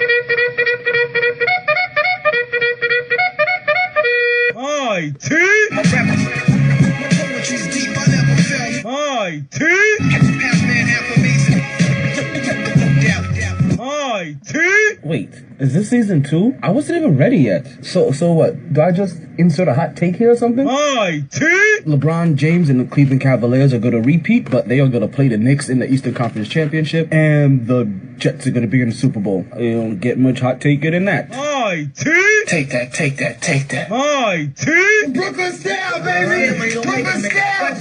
MyT. My poetry's deep, I never felt. MyT. Half man, half amazing. MyT. Wait, is this season 2? I wasn't even ready yet. So what? Do I just insert a hot take here or something? MyT. LeBron James and the Cleveland Cavaliers are going to repeat, but they are going to play the Knicks in the Eastern Conference Championship, and the Jets are going to be in the Super Bowl. You don't get much hot taker than that. MyT. Take that. MyT. Brooklyn style, baby. Brooklyn style.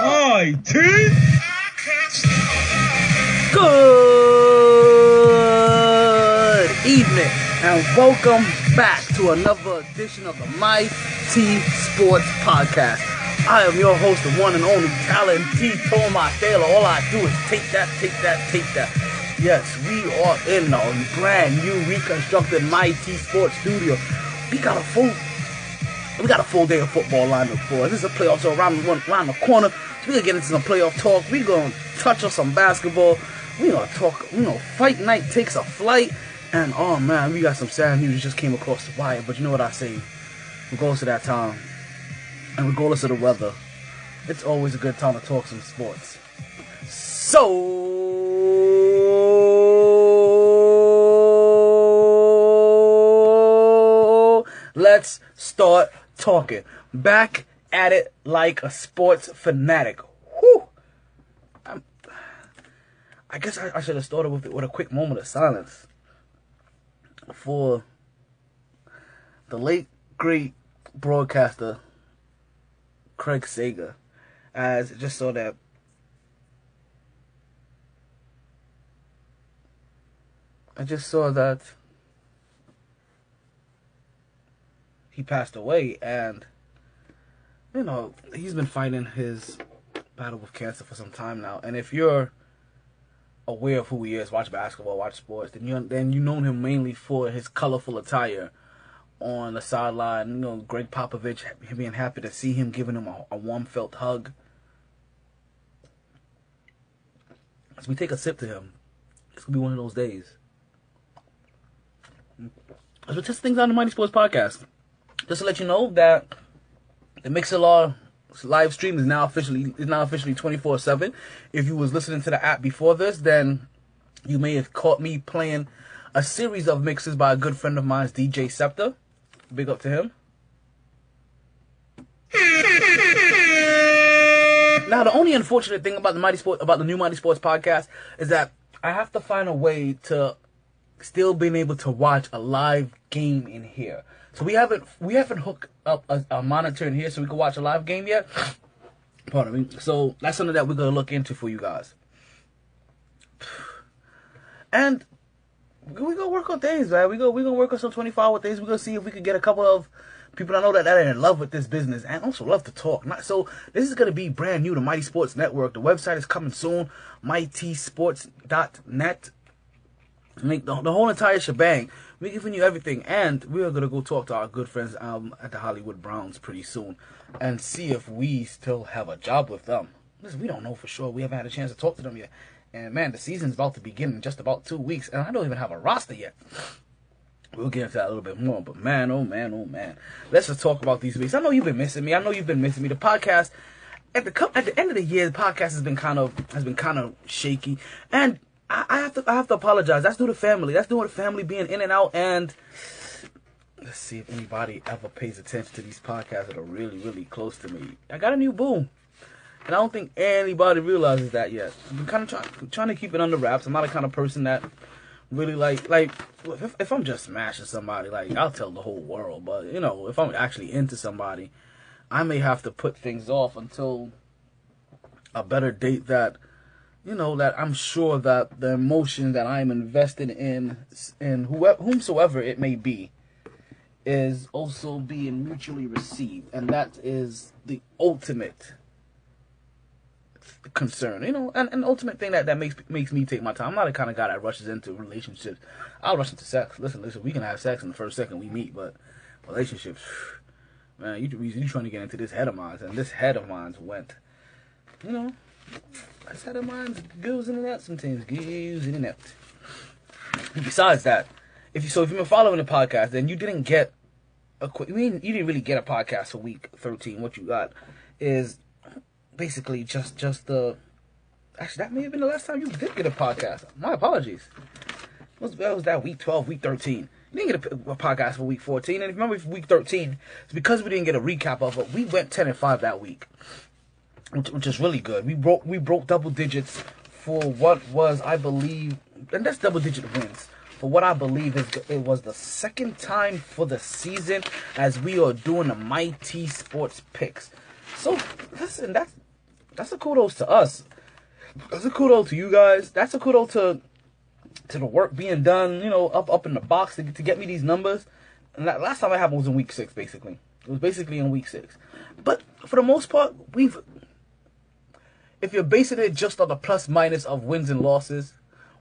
MyT. Good evening, and welcome back to another edition of the MyT Sports Podcast. I am your host, the one and only Talent T. Tomas Taylor. All I do is take that. Yes, we are in a brand new reconstructed MyT Sports studio. We got a full day of football lined up for us. This is the playoffs around the corner. So we're gonna get into some playoff talk. We're gonna touch on some basketball. We're gonna talk, fight night takes a flight. And oh man, we got some sad news just came across the wire. But you know what I say? Regardless of that time, and regardless of the weather, it's always a good time to talk some sports. So let's start talking. Back at it like a sports fanatic. Whew. I guess I should have started with a quick moment of silence for the late, great broadcaster Craig Sager, as I just saw that he passed away, and he's been fighting his battle with cancer for some time now. And if you're aware of who he is, watch basketball, watch sports, then you know him mainly for his colorful attire on the sideline. Greg Popovich being happy to see him, giving him a warm felt hug. As we take a sip to him, it's gonna be one of those days. As we test things on the MyT Sports Podcast, just to let you know that the Mixlr live stream is now officially 24/7. If you was listening to the app before this, then you may have caught me playing a series of mixes by a good friend of mine, DJ Scepter. Big up to him. Now, the only unfortunate thing about the new MyT Sports Podcast is that I have to find a way to still being able to watch a live game in here. So we haven't hooked up a monitor in here so we can watch a live game yet. Pardon me. So that's something that we're gonna look into for you guys. And we gonna work on things, man. We gonna work on some 24-hour things. We're gonna see if we can get a couple of people I know that are in love with this business and also love to talk. So this is gonna be brand new to MyT Sports Network. The website is coming soon, mytsports.net. Make the whole entire shebang. We're giving you everything, and we are gonna go talk to our good friends at the Hollywood Browns pretty soon, and see if we still have a job with them. Listen, we don't know for sure. We haven't had a chance to talk to them yet, and man, the season's about to begin in just about 2 weeks, and I don't even have a roster yet. We'll get into that a little bit more, but man, oh man, let's just talk about these weeks. I know you've been missing me. The podcast at the end of the year, the podcast has been kind of shaky, and I have to apologize. That's due to family. That's due to family being in and out. And let's see if anybody ever pays attention to these podcasts that are really, really close to me. I got a new boo, and I don't think anybody realizes that yet. I've been kind of trying to keep it under wraps. I'm not the kind of person that really like if I'm just smashing somebody, I'll tell the whole world. But if I'm actually into somebody, I may have to put things off until a better date that I'm sure that the emotion that I'm invested in whomsoever it may be, is also being mutually received. And that is the ultimate concern, and an ultimate thing that makes me take my time. I'm not the kind of guy that rushes into relationships. I'll rush into sex. Listen, we can have sex in the first second we meet, but relationships, man, you trying to get into this head of mine, and this head of mine went, this head of mine goes in and out sometimes, goes in and out. Besides that, if you've been following the podcast, then you didn't get you didn't really get a podcast for week 13. What you got is basically just the. Actually, that may have been the last time you did get a podcast. My apologies. That was that week 12, week 13. You didn't get a podcast for week 14. And if you remember for week 13, it's because we didn't get a recap of it. We went 10-5 that week, which is really good. We broke double digits for what was, I believe, and that's double digit wins. For what I believe it was the second time for the season as we are doing the MyT Sports picks. So listen, that's a kudos to us. That's a kudos to you guys. That's a kudos to the work being done, up in the box to get me these numbers. And that last time I happened was in week 6, basically. It was basically in week 6. But for the most part, if you're basing it just on the plus minus of wins and losses,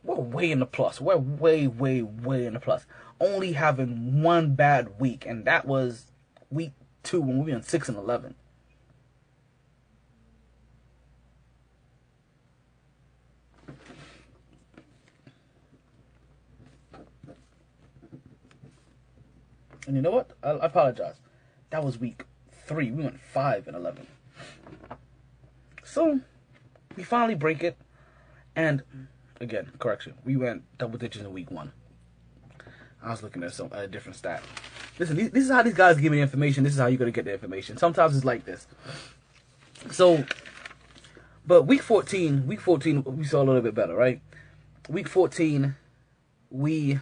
we're way in the plus. We're way, way, way in the plus. Only having one bad week, and that was week 2 when we were on 6-11. And you know what? I apologize. That was week 3. We went 5-11. So we finally break it, and again, correction, we went double digits in week 1. I was looking at a different stat. Listen, this is how these guys give me information. This is how you're going to get the information. Sometimes it's like this. So, but week 14, we saw a little bit better, right? Week 14, we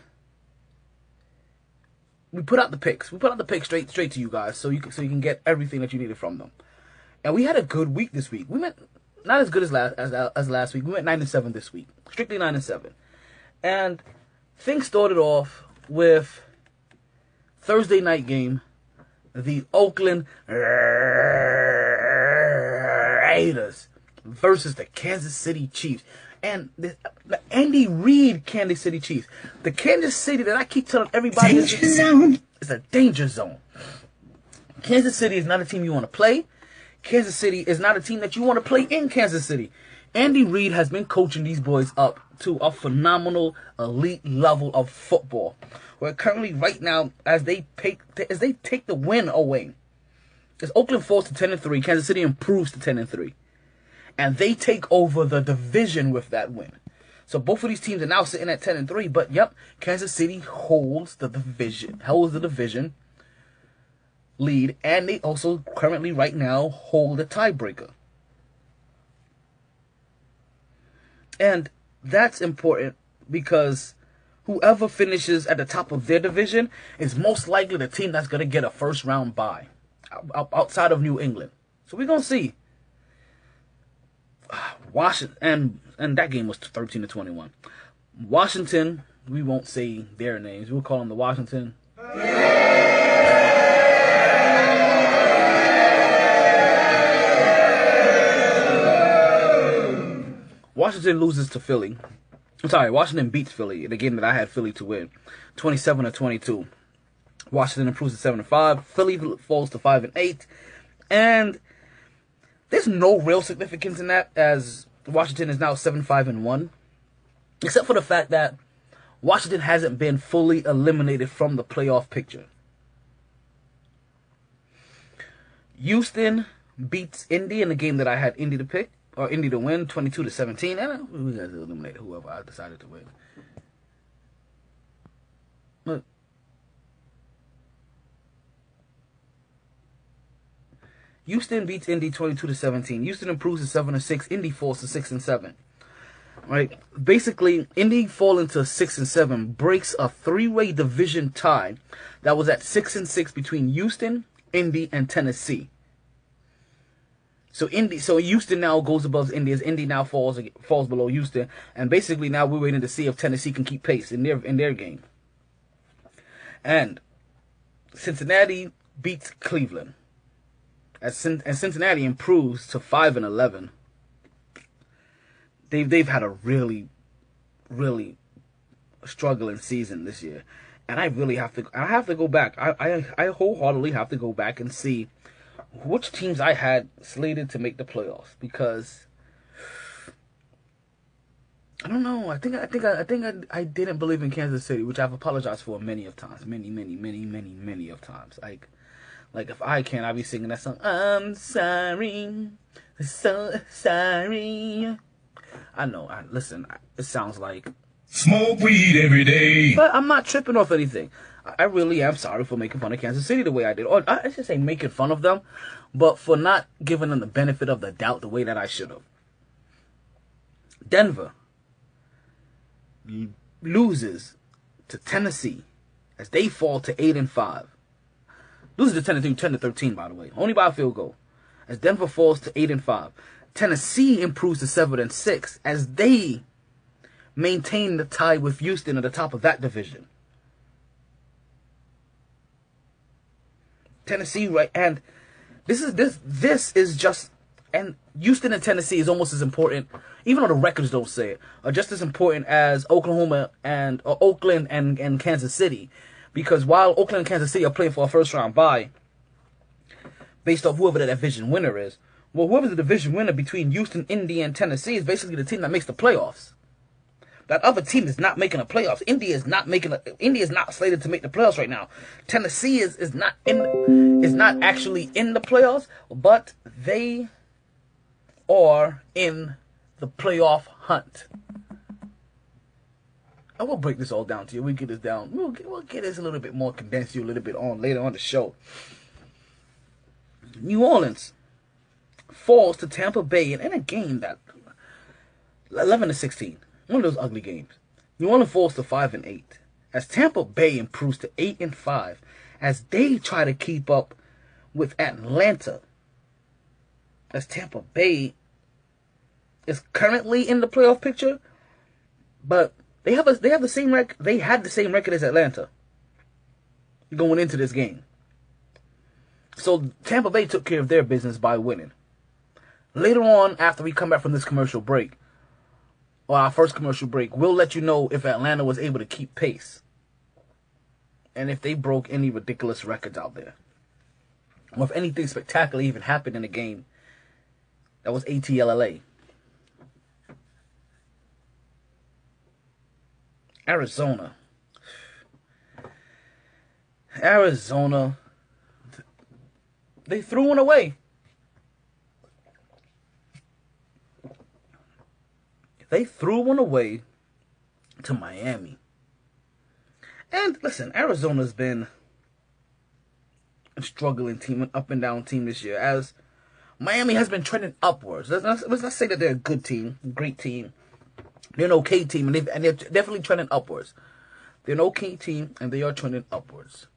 put out the picks. We put out the picks straight to you guys, so you can get everything that you needed from them. And we had a good week this week. We went not as good as last week. We went 9-7 this week, strictly 9-7. And things started off with Thursday night game, the Oakland Raiders versus the Kansas City Chiefs. And the Andy Reid Kansas City Chiefs. The Kansas City that I keep telling everybody is a danger zone. Kansas City is not a team you want to play. Kansas City is not a team that you want to play in Kansas City. Andy Reid has been coaching these boys up to a phenomenal elite level of football. Where currently right now, as they take the win away, as Oakland falls to 10-3, Kansas City improves to 10-3. And they take over the division with that win. So both of these teams are now sitting at 10-3. But yep, Kansas City holds the division lead, and they also currently right now hold a tiebreaker. And that's important because whoever finishes at the top of their division is most likely the team that's going to get a first round bye outside of New England. So we're going to see. Washington, and that game was 13-21. Washington, we won't say their names. We'll call them the Washington. Washington loses to Philly. I'm sorry, Washington beats Philly in a game that I had Philly to win, 27-22. Washington improves to 7-5. Philly falls to 5-8, and there's no real significance in that, as Washington is now 7-5-1, except for the fact that Washington hasn't been fully eliminated from the playoff picture. Houston beats Indy in the game that I had Indy to pick, or Indy to win, 22-17. And we guys eliminated whoever I decided to win. Look. Houston beats Indy 22-17. Houston improves to 7-6. Indy falls to 6-7. Right? Basically, Indy falling to 6-7 breaks a 3-way division tie that was at 6-6 between Houston, Indy, and Tennessee. So Houston now goes above Indy, as Indy now falls below Houston, and basically now we're waiting to see if Tennessee can keep pace in their game. And Cincinnati beats Cleveland, and Cincinnati improves to 5-11. They've had a really, really struggling season this year, and I have to go back. I wholeheartedly have to go back and see which teams I had slated to make the playoffs, because I don't know. I think I didn't believe in Kansas City, which I've apologized for many of times, many of times. Like if I can, I'll be singing that song. I'm sorry, so sorry. I know. Listen. It sounds like Smoke weed every day. but I'm not tripping off anything. I really am sorry for making fun of Kansas City the way I did, or I should say making fun of them, but for not giving them the benefit of the doubt the way that I should have. Denver loses to Tennessee as they fall to 8-5. Loses to Tennessee 10-13, by the way, only by a field goal. As Denver falls to 8-5, Tennessee improves to 7-6 as they maintain the tie with Houston at the top of that division. Tennessee, right, and this is just, and Houston and Tennessee is almost as important, even though the records don't say it, are just as important as Oklahoma and Oakland and Kansas City, because while Oakland and Kansas City are playing for a first round bye, based off whoever the division winner is, well, whoever's the division winner between Houston, Indy, and Tennessee is basically the team that makes the playoffs. That other team is not making the playoffs. India is not slated to make the playoffs right now. Tennessee is not actually in the playoffs, but they are in the playoff hunt. I will break this all down to you. We get this down. We'll get this a little bit more condensed. You a little bit on later on the show. New Orleans falls to Tampa Bay in a game that 11-16. One of those ugly games. New Orleans falls to 5-8 as Tampa Bay improves to 8-5 as they try to keep up with Atlanta. As Tampa Bay is currently in the playoff picture, but they have the same record. They had the same record as Atlanta going into this game. So Tampa Bay took care of their business by winning. Later on, after we come back from this commercial break, or our first commercial break, we'll let you know if Atlanta was able to keep pace and if they broke any ridiculous records out there, or if anything spectacular even happened in the game that was ATLLA. Arizona, they threw one away. They threw one away to Miami. And listen, Arizona's been a struggling team, an up and down team this year, as Miami has been trending upwards. Let's not say that they're a good team, great team. They're an okay team, and they're definitely trending upwards. They're an okay team, and they are trending upwards.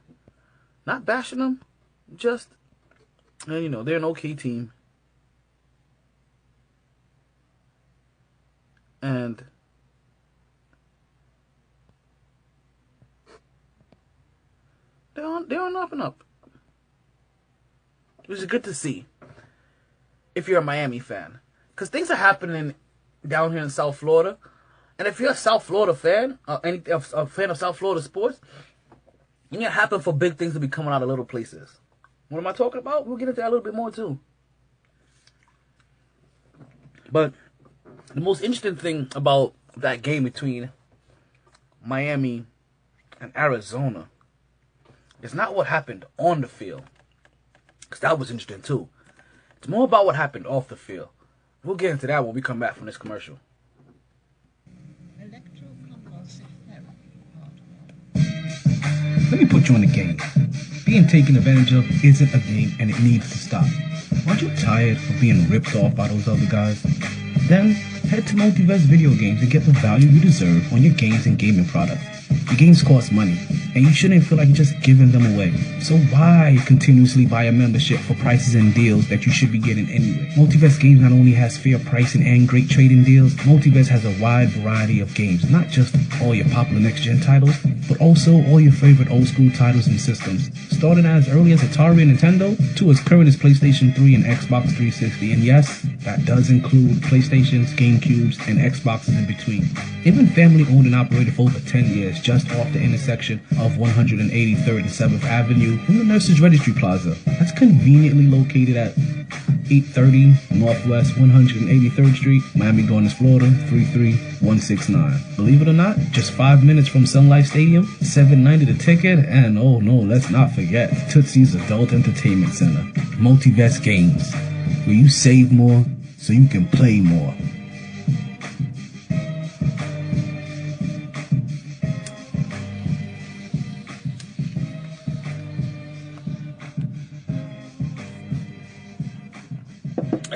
Not bashing them, just, they're an okay team. And they're on up and up, which is good to see if you're a Miami fan, because things are happening down here in South Florida, and if you're a South Florida fan, a fan of South Florida sports, you need to happen for big things to be coming out of little places. What am I talking about? We'll get into that a little bit more too. But the most interesting thing about that game between Miami and Arizona is not what happened on the field, because that was interesting too. It's more about what happened off the field. We'll get into that when we come back from this commercial. Let me put you in the game. Being taken advantage of isn't a game, and it needs to stop. Aren't you tired of being ripped off by those other guys? Then head to Multiverse Video Games and get the value you deserve on your games and gaming products. Your games cost money, and you shouldn't feel like you're just giving them away. So why continuously buy a membership for prices and deals that you should be getting anyway? Multiverse Games not only has fair pricing and great trading deals, Multiverse has a wide variety of games, not just all your popular next-gen titles, but also all your favorite old-school titles and systems, starting as early as Atari and Nintendo to as current as PlayStation 3 and Xbox 360, and yes, that does include PlayStations, GameCubes, and Xboxes in between. They've been family-owned and operated for over 10 years, just off the intersection of of 183rd and 7th Avenue in the Nurses Registry Plaza. That's conveniently located at 830 Northwest 183rd Street, Miami Gardens, Florida 33169. Believe it or not, just 5 minutes from Sun Life Stadium, $7.90 the ticket, and oh no, let's not forget Tootsie's Adult Entertainment Center. Multivest Games, where you save more so you can play more.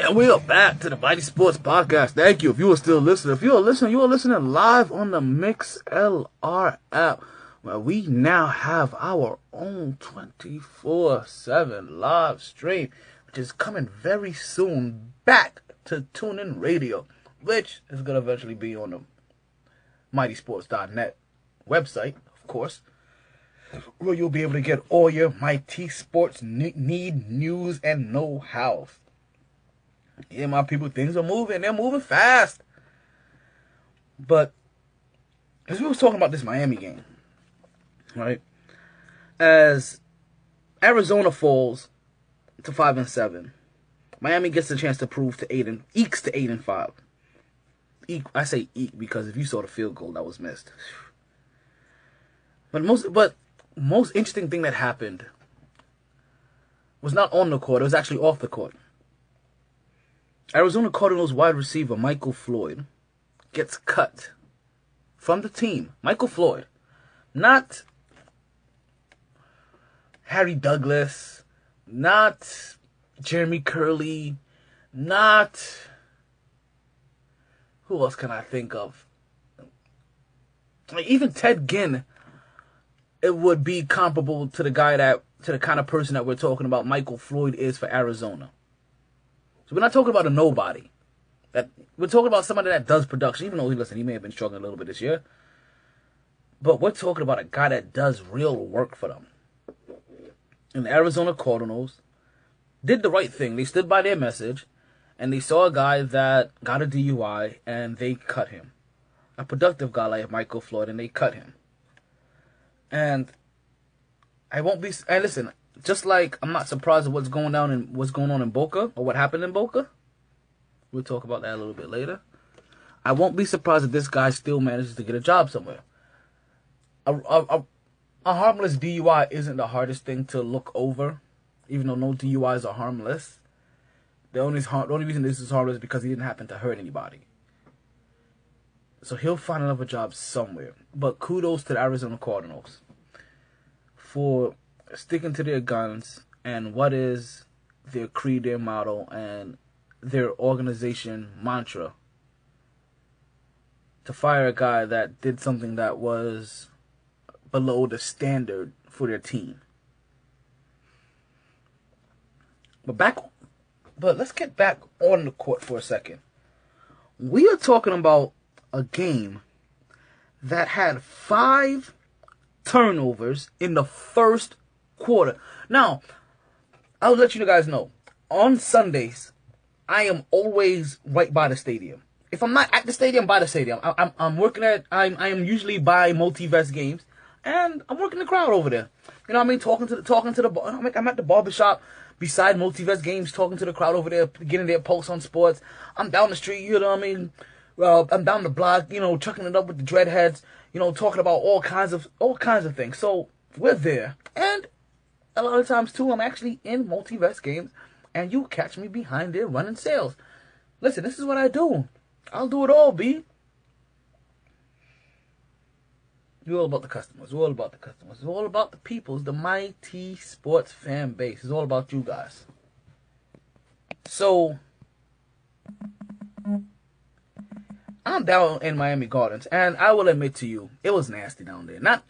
And we are back to the MyT Sports Podcast. Thank you. If you are still listening, you are listening live on the MixLR app, where we now have our own 24/7 live stream, which is coming very soon back to TuneIn Radio, which is going to eventually be on the MyTsports.net website, of course, where you'll be able to get all your MyT Sports need, news, and know-how. Yeah, my people, things are moving. They're moving fast. But as we was talking about this Miami game, right? As Arizona falls to 5-7, Miami gets a chance to prove to ekes to 8-5. I say eke because if you saw the field goal that was missed. But most interesting thing that happened was not on the court. It was actually off the court. Arizona Cardinals wide receiver Michael Floyd gets cut from the team. Michael Floyd, not Harry Douglas, not Jeremy Curley, not... Who else can I think of? Like even Ted Ginn, it would be comparable to the kind of person that we're talking about Michael Floyd is for Arizona. So we're not talking about a nobody. We're talking about somebody that does production, even though he may have been struggling a little bit this year. But we're talking about a guy that does real work for them. And the Arizona Cardinals did the right thing. They stood by their message, and they saw a guy that got a DUI, and they cut him. A productive guy like Michael Floyd, and they cut him. And listen, just like I'm not surprised at what's going on in Boca, or what happened in Boca. We'll talk about that a little bit later. I won't be surprised if this guy still manages to get a job somewhere. A harmless DUI isn't the hardest thing to look over, even though no DUIs are harmless. The only reason this is harmless is because he didn't happen to hurt anybody. So he'll find another job somewhere. But kudos to the Arizona Cardinals for sticking to their guns and what is their creed, their motto, and their organization mantra. To fire a guy that did something that was below the standard for their team. But let's get back on the court for a second. We are talking about a game that had 5 turnovers in the first quarter. Now, I'll let you guys know, on Sundays, I am always right by the stadium. If I'm not at the stadium, by the stadium. I'm working I am usually by Multivest Games, and I'm working the crowd over there. You know what I mean? Talking to the I'm at the barbershop beside Multivest Games, talking to the crowd over there, getting their pulse on sports. I'm down the street, you know what I mean? I'm down the block, you know, chucking it up with the dreadheads, you know, talking about all kinds of things. So we're there, and a lot of times too, I'm actually in Multivest Games, and you catch me behind there running sales. Listen, this is what I do. I'll do it all, B. You're all about the customers. We're all about the customers. It's all about the peoples, the MyT Sports fan base. It's all about you guys. So, I'm down in Miami Gardens, and I will admit to you, it was nasty down there. Not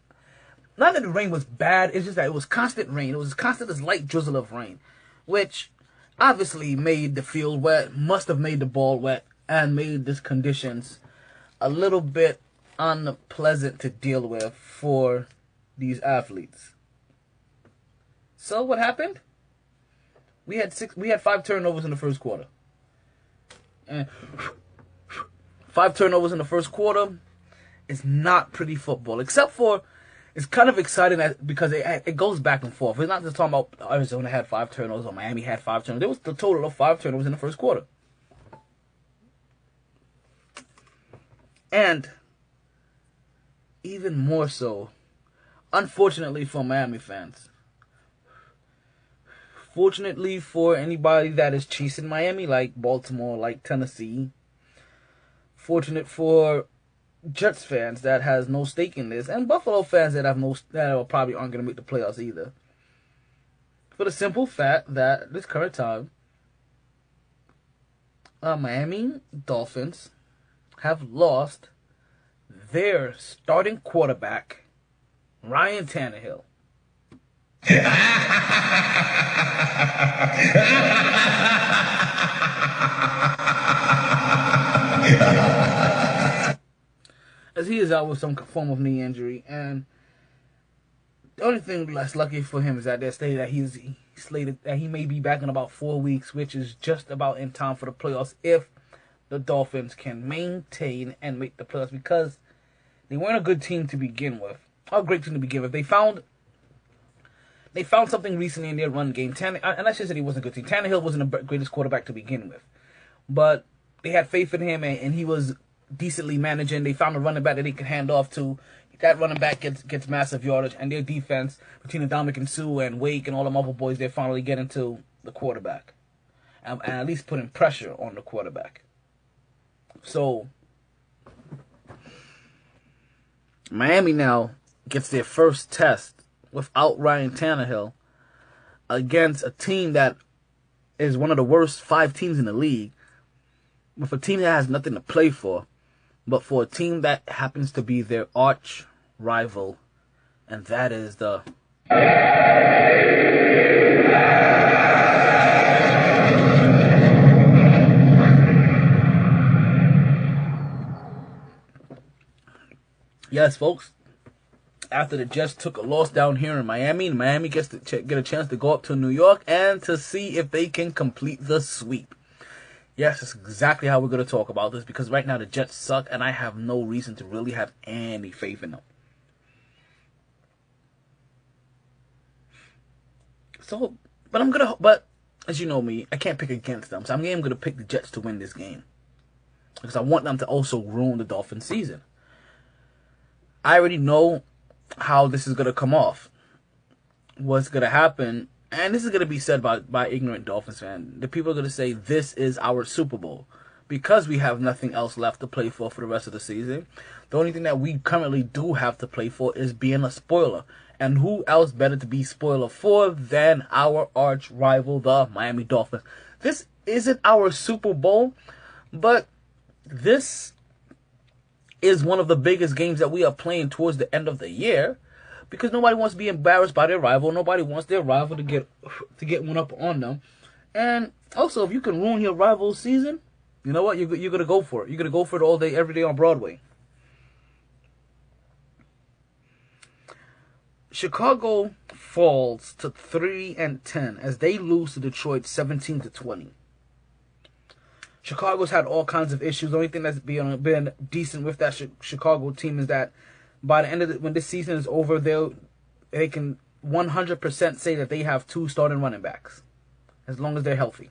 that the rain was bad, it's just that it was constant rain. It was constant as light drizzle of rain, which obviously made the field wet, must have made the ball wet, and made these conditions a little bit unpleasant to deal with for these athletes. So what happened? We had 5 turnovers in the first quarter. And 5 turnovers in the first quarter is not pretty football, except for it's kind of exciting because it goes back and forth. We're not just talking about Arizona had 5 turnovers or Miami had 5 turnovers. There was the total of 5 turnovers in the first quarter. And even more so, unfortunately for Miami fans, fortunately for anybody that is chasing Miami, like Baltimore, like Tennessee, fortunate for Jets fans that has no stake in this, and Buffalo fans that probably aren't going to make the playoffs either. For the simple fact that at this current time, Miami Dolphins have lost their starting quarterback, Ryan Tannehill. As he is out with some form of knee injury, and the only thing that's lucky for him is that they're stated that he's slated that he may be back in about 4 weeks, which is just about in time for the playoffs if the Dolphins can maintain and make the playoffs, because they weren't a good team to begin with. A great team to begin with. They found something recently in their run game. And I should say he wasn't a good team. Tannehill wasn't the greatest quarterback to begin with, but they had faith in him, and he was decently managing. They found a running back that they could hand off to. That running back gets massive yardage, and their defense between Dominican Sue and Wake and all the other boys, they finally get into the quarterback, and at least putting pressure on the quarterback. So Miami now gets their first test without Ryan Tannehill against a team that is one of the worst 5 teams in the league, with a team that has nothing to play for, but for a team that happens to be their arch rival, and that is the yes, folks. After the Jets took a loss down here in Miami, Miami gets to get a chance to go up to New York and to see if they can complete the sweep. Yes, that's exactly how we're going to talk about this, because right now the Jets suck, and I have no reason to really have any faith in them. So, but as you know me, I can't pick against them. So I'm going to pick the Jets to win this game, because I want them to also ruin the Dolphins season. I already know how this is going to come off, what's going to happen, and this is going to be said by ignorant Dolphins fans. The people are going to say this is our Super Bowl because we have nothing else left to play for the rest of the season. The only thing that we currently do have to play for is being a spoiler. And who else better to be spoiler for than our arch rival, the Miami Dolphins? This isn't our Super Bowl, but this is one of the biggest games that we are playing towards the end of the year, because nobody wants to be embarrassed by their rival. Nobody wants their rival to get one up on them. And also, if you can ruin your rival's season, you know what? You're going to go for it. You're going to go for it all day, every day on Broadway. Chicago falls to 3-10 as they lose to Detroit 17-20. Chicago's had all kinds of issues. The only thing that's been decent with that Chicago team is that by the end of when this season is over, they can 100% say that they have 2 starting running backs, as long as they're healthy.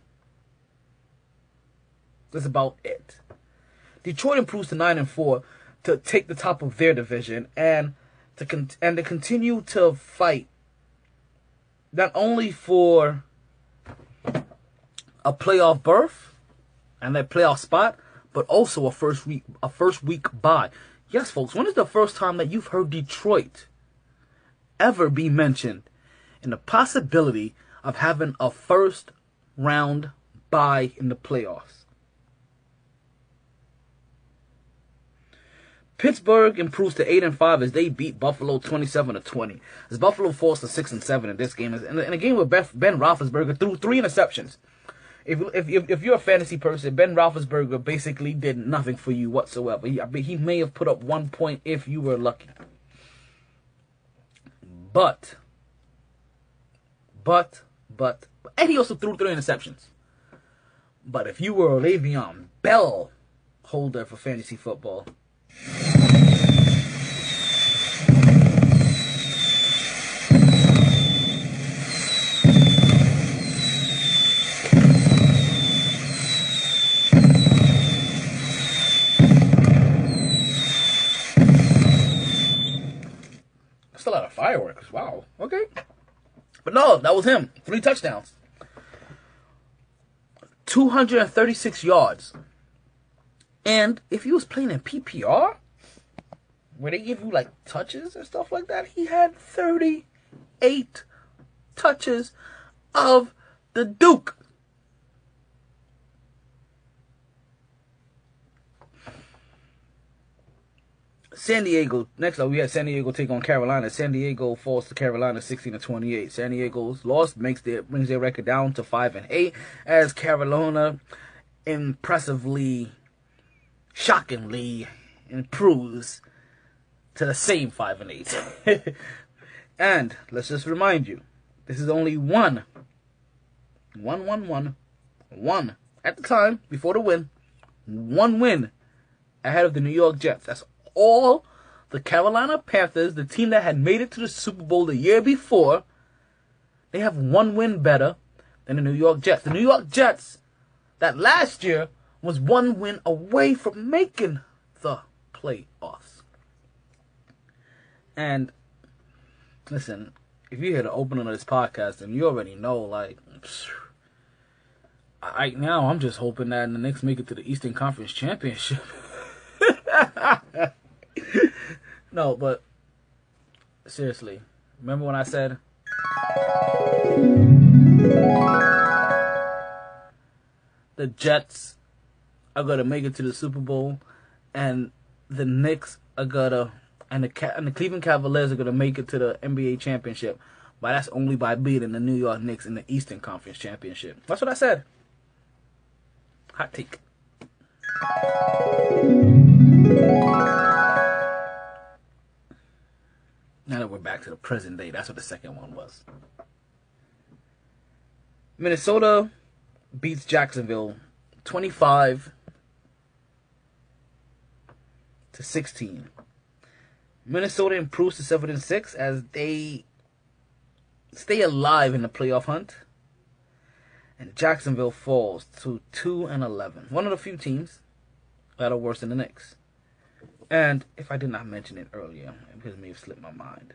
That's about it. Detroit improves to 9-4 to take the top of their division and to continue to fight not only for a playoff berth and their playoff spot, but also a first week bye. Yes, folks, when is the first time that you've heard Detroit ever be mentioned in the possibility of having a first round bye in the playoffs? Pittsburgh improves to 8-5 as they beat Buffalo 27-20. As Buffalo falls to 6-7 in this game, in a game where Ben Roethlisberger threw 3 interceptions. If you're a fantasy person, Ben Roethlisberger basically did nothing for you whatsoever. He may have put up 1 point if you were lucky. But, and he also threw 3 interceptions. But if you were a Le'Veon Bell holder for fantasy football, fireworks. Wow. Okay. But no, that was him. 3 touchdowns. 236 yards. And if he was playing in PPR, where they give you like touches and stuff like that, he had 38 touches of the Duke. San Diego, next up we had San Diego take on Carolina. San Diego falls to Carolina 16-28. San Diego's loss brings their record down to 5-8 as Carolina impressively, shockingly improves to the same 5-8. And let's just remind you, this is only one at the time before the win, one win ahead of the New York Jets. That's all the Carolina Panthers, the team that had made it to the Super Bowl the year before, they have one win better than the New York Jets. The New York Jets, that last year, was one win away from making the playoffs. And, listen, if you hear the opening of this podcast, then you already know, like, right now, I'm just hoping that the Knicks make it to the Eastern Conference Championship. No, but seriously, remember when I said the Jets are gonna make it to the Super Bowl, and the Knicks are gonna, and the Cleveland Cavaliers are gonna make it to the NBA championship, but that's only by beating the New York Knicks in the Eastern Conference Championship. That's what I said. Hot take. Now that we're back to the present day, that's what the second one was. Minnesota beats Jacksonville 25-16. Minnesota improves to 7-6 as they stay alive in the playoff hunt. And Jacksonville falls to 2-11. One of the few teams that are worse than the Knicks. And if I did not mention it earlier, because it may have slipped my mind,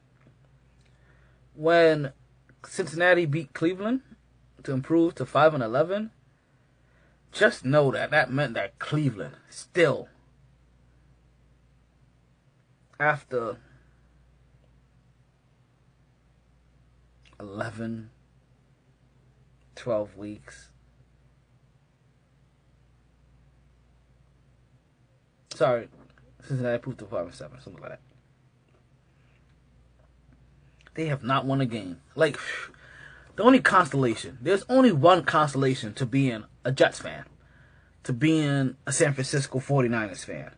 when Cincinnati beat Cleveland to improve to 5-11, just know that meant that Cleveland still, after 11, 12 weeks, Cincinnati improved to 5-7, something like that. They have not won a game. Like, the only consolation, there's only one consolation to being a Jets fan, to being a San Francisco 49ers fan,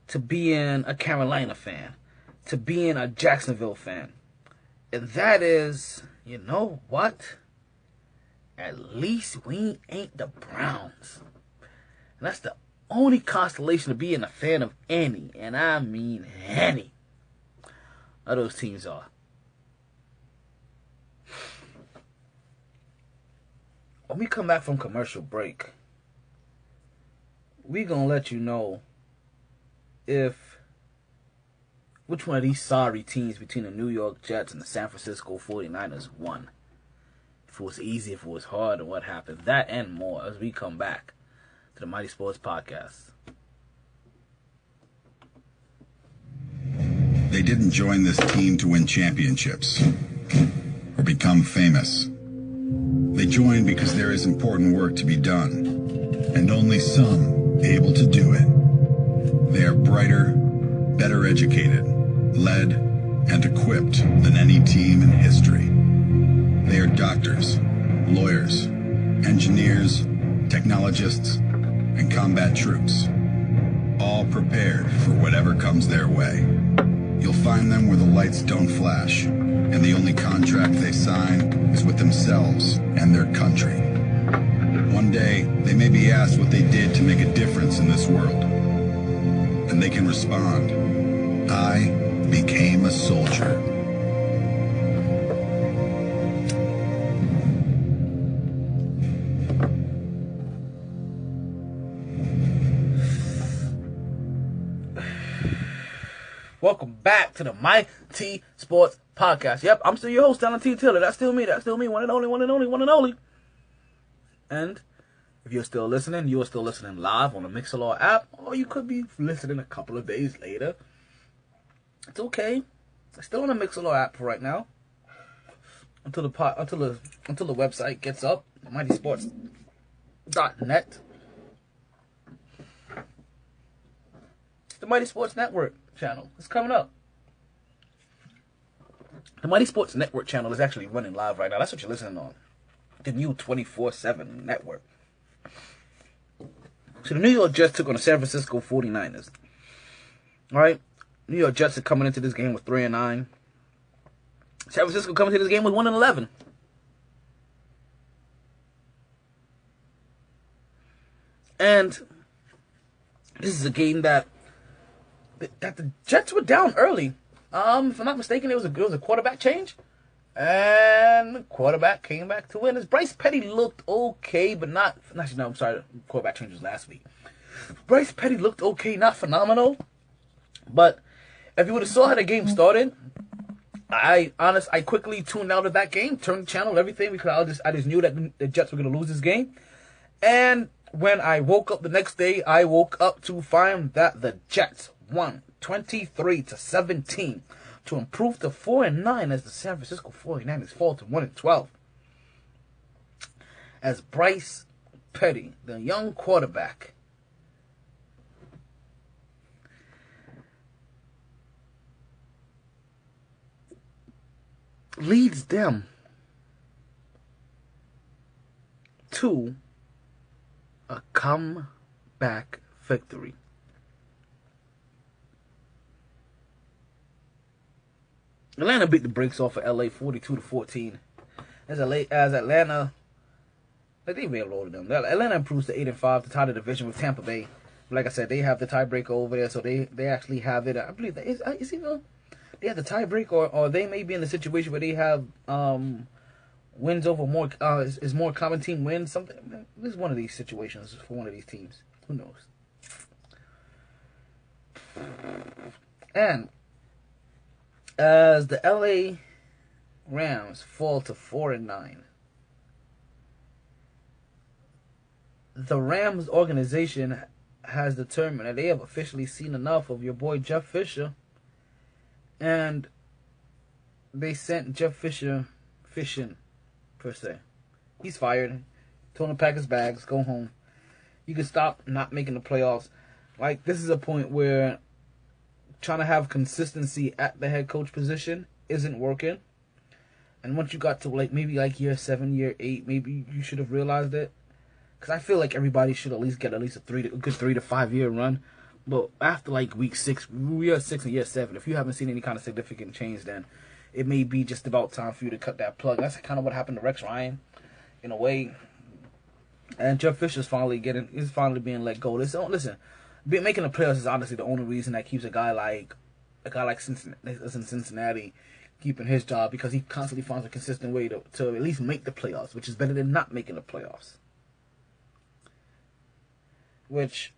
to being a Carolina fan, to being a Jacksonville fan. And that is, you know what? At least we ain't the Browns. And that's the only constellation of being a fan of any, and I mean any, of those teams are. When we come back from commercial break, we gonna let you know which one of these sorry teams between the New York Jets and the San Francisco 49ers won. If it was easy, if it was hard, and what happened. That and more as we come back to the Mighty Sports Podcast. They didn't join this team to win championships or become famous. They joined because there is important work to be done, and only some able to do it. They are brighter, better educated, led, and equipped than any team in history. They are doctors, lawyers, engineers, technologists, and combat troops, all prepared for whatever comes their way. You'll find them where the lights don't flash, and the only contract they sign is with themselves and their country. One day, they may be asked what they did to make a difference in this world. And they can respond, I became a soldier. Welcome back to the MyT Sports podcast. Yep, I'm still your host, Alan T. Taylor. That's still me. That's still me. One and only, one and only, one and only. And if you're still listening, you are still listening live on the Mixlr app, or you could be listening a couple of days later. It's okay. It's still on the Mixlr app for right now. Until the website gets up, MyTSports.net. The Mighty Sports Network channel is coming up. The Mighty Sports Network channel is actually running live right now. That's what you're listening on. The new 24/7 network. So the New York Jets took on the San Francisco 49ers. Alright? New York Jets are coming into this game with 3-9. San Francisco coming into this game with 1-11. And this is a game that the Jets were down early. If I'm not mistaken, it was a quarterback change. And the quarterback came back to win. As Bryce Petty looked okay, but not... Actually, no, I'm sorry. The quarterback change was last week. Bryce Petty looked okay, not phenomenal. But if you would have saw how the game started, I quickly tuned out of that game, turned the channel, everything, because I just knew that the Jets were going to lose this game. And when I woke up the next day, I woke up to find that the Jets won 23-17 to improve to 4-9 as the San Francisco 49ers fall to 1-12. As Bryce Petty, the young quarterback, leads them to a comeback victory. Atlanta beat the brakes off of LA 42-14. As Atlanta, they railroaded them. Atlanta improves to 8-5 to tie the division with Tampa Bay. Like I said, they have the tiebreaker over there, so they actually have it. I believe that is either they have the tiebreaker, or they may be in the situation where they have wins over more is more common team wins. Something. This is one of these situations for one of these teams. Who knows? And as the LA Rams fall to 4-9, the Rams organization has determined that they have officially seen enough of your boy Jeff Fisher, and they sent Jeff Fisher fishing, per se. He's fired. Told him to pack his bags, go home. You can stop not making the playoffs. Like, this is a point where trying to have consistency at the head coach position isn't working. And once you got to maybe year 7, year 8, maybe you should have realized it. Because I feel like everybody should at least get a good 3 to 5 year run. But after week 6, year 6 and year 7, if you haven't seen any kind of significant change, then it may be just about time for you to cut that plug. That's kind of what happened to Rex Ryan, in a way. And Jeff Fisher's finally being let go. Listen, making the playoffs is honestly the only reason that keeps a guy like Cincinnati keeping his job, because he constantly finds a consistent way to at least make the playoffs, which is better than not making the playoffs. Which,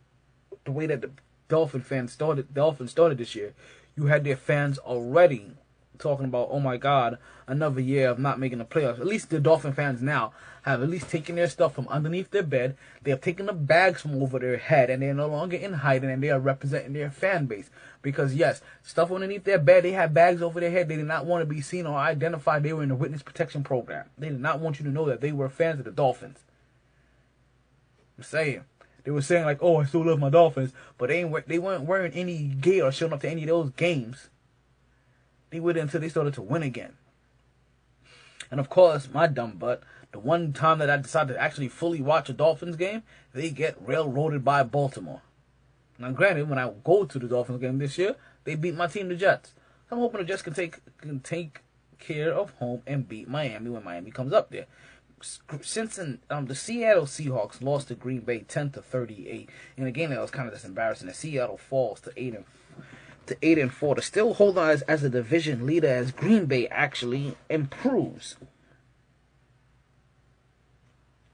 the way that the Dolphins started this year, you had their fans already talking about, oh my God, another year of not making the playoffs. At least the Dolphin fans now have at least taken their stuff from underneath their bed. They have taken the bags from over their head, and they're no longer in hiding, and they are representing their fan base. Because yes, stuff underneath their bed, they had bags over their head. They did not want to be seen or identified they were in the witness protection program. They did not want you to know that they were fans of the Dolphins. I'm saying. They were saying oh, I still love my Dolphins, but they weren't wearing any gear or showing up to any of those games. They waited until they started to win again. And of course, my dumb butt, the one time that I decided to actually fully watch a Dolphins game, they get railroaded by Baltimore. Now, granted, when I go to the Dolphins game this year, they beat my team, the Jets. So I'm hoping the Jets can take care of home and beat Miami when Miami comes up there. Since the Seattle Seahawks lost to Green Bay 10-38 in a game that was kind of just embarrassing, the Seattle falls to 8-4 to still hold on as a division leader, as Green Bay actually improves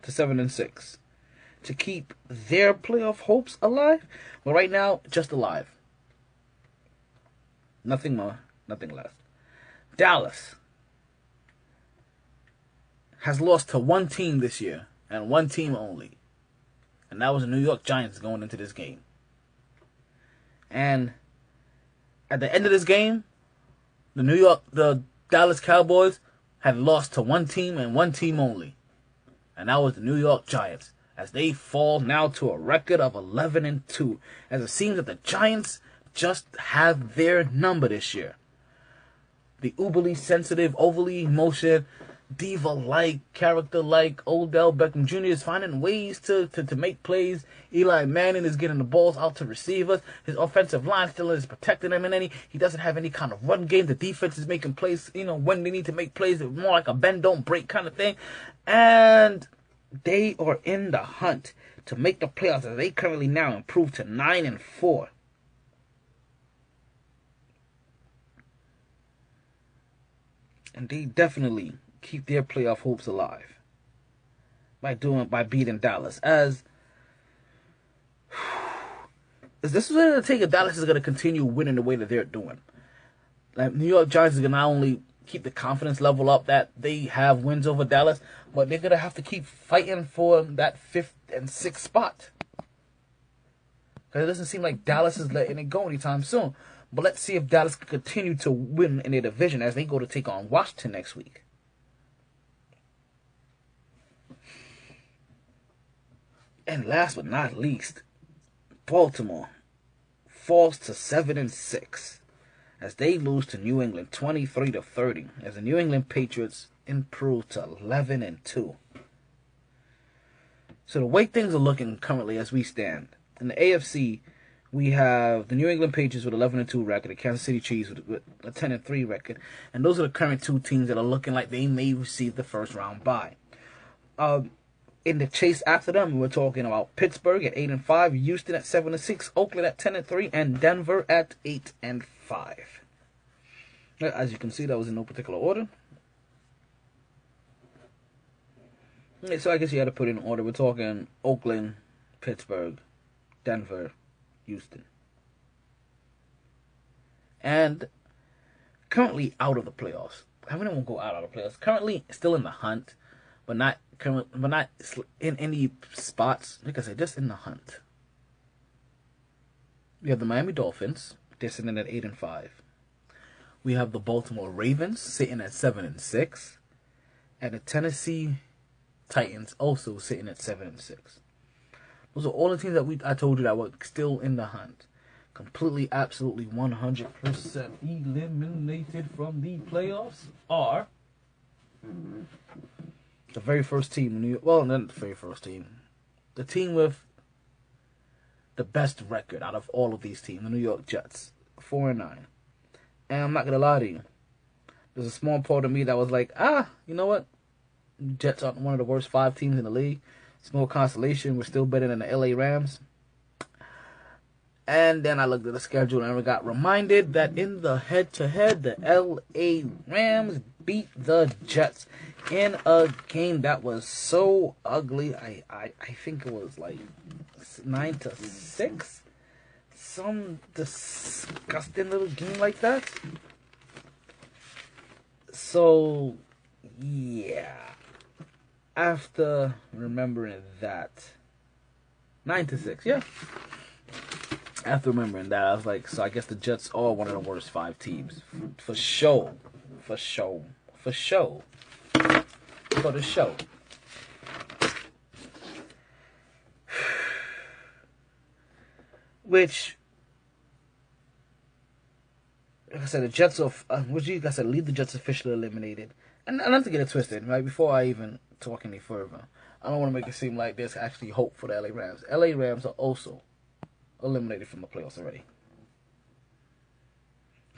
to 7-6 to keep their playoff hopes alive. But right now, just alive. Nothing more, nothing less. Dallas has lost to one team this year, and one team only. And that was the New York Giants going into this game. And at the end of this game, the Dallas Cowboys had lost to one team and one team only. And that was the New York Giants, as they fall now to a record of 11-2, as it seems that the Giants just have their number this year. The uberly sensitive, overly emotional, diva-like, character-like Odell Beckham Jr. is finding ways to make plays. Eli Manning is getting the balls out to receivers. His offensive line still is protecting him, and he doesn't have any kind of run game. The defense is making plays, when they need to make plays. It's more like a bend, don't break kind of thing. And they are in the hunt to make the playoffs, as they currently now improve to 9-4. And they definitely keep their playoff hopes alive by beating Dallas. As this is going to take if Dallas is going to continue winning the way that they're doing. Like, New York Giants is going to not only keep the confidence level up that they have wins over Dallas, but they're going to have to keep fighting for that 5th and 6th spot. Because it doesn't seem like Dallas is letting it go anytime soon. But let's see if Dallas can continue to win in their division as they go to take on Washington next week. And last but not least, Baltimore falls to 7-6 as they lose to New England 23-30, as the New England Patriots improve to 11-2. So the way things are looking currently as we stand in the AFC, we have the New England Patriots with 11-2 record, the Kansas City Chiefs with a 10-3 record, and those are the current two teams that are looking like they may receive the first round bye. In the chase after them, we're talking about Pittsburgh at 8-5, Houston at 7-6, Oakland at 10-3, and Denver at 8-5. As you can see, that was in no particular order. So I guess you had to put it in order. We're talking Oakland, Pittsburgh, Denver, Houston. And currently out of the playoffs. I really won't go out of the playoffs. Currently still in the hunt, but not in any spots. Like I said, just in the hunt. We have the Miami Dolphins. They're sitting at 8-5. We have the Baltimore Ravens sitting at 7-6. And the Tennessee Titans also sitting at 7-6. Those are all the teams that I told you that were still in the hunt. Completely, absolutely, 100% eliminated from the playoffs are the very first team in New York. Well, not the very first team. The team with the best record out of all of these teams, the New York Jets, 4-9. And I'm not going to lie to you. There's a small part of me that was like, you know what? Jets aren't one of the worst 5 teams in the league. Small consolation. We're still better than the LA Rams. And then I looked at the schedule and I got reminded that in the head-to-head, the LA Rams beat the Jets in a game that was so ugly. I think it was like 9-6. Some disgusting little game like that. So, yeah. After remembering that, 9-6, yeah. After remembering that, I was like, so I guess the Jets are one of the worst 5 teams. For sure. For sure. For sure. For the show. Which, like I said, the Jets are, like I said, leave the Jets officially eliminated. And not to get it twisted, right, before I even talk any further, I don't want to make it seem like there's actually hope for the LA Rams. LA Rams are also eliminated from the playoffs already.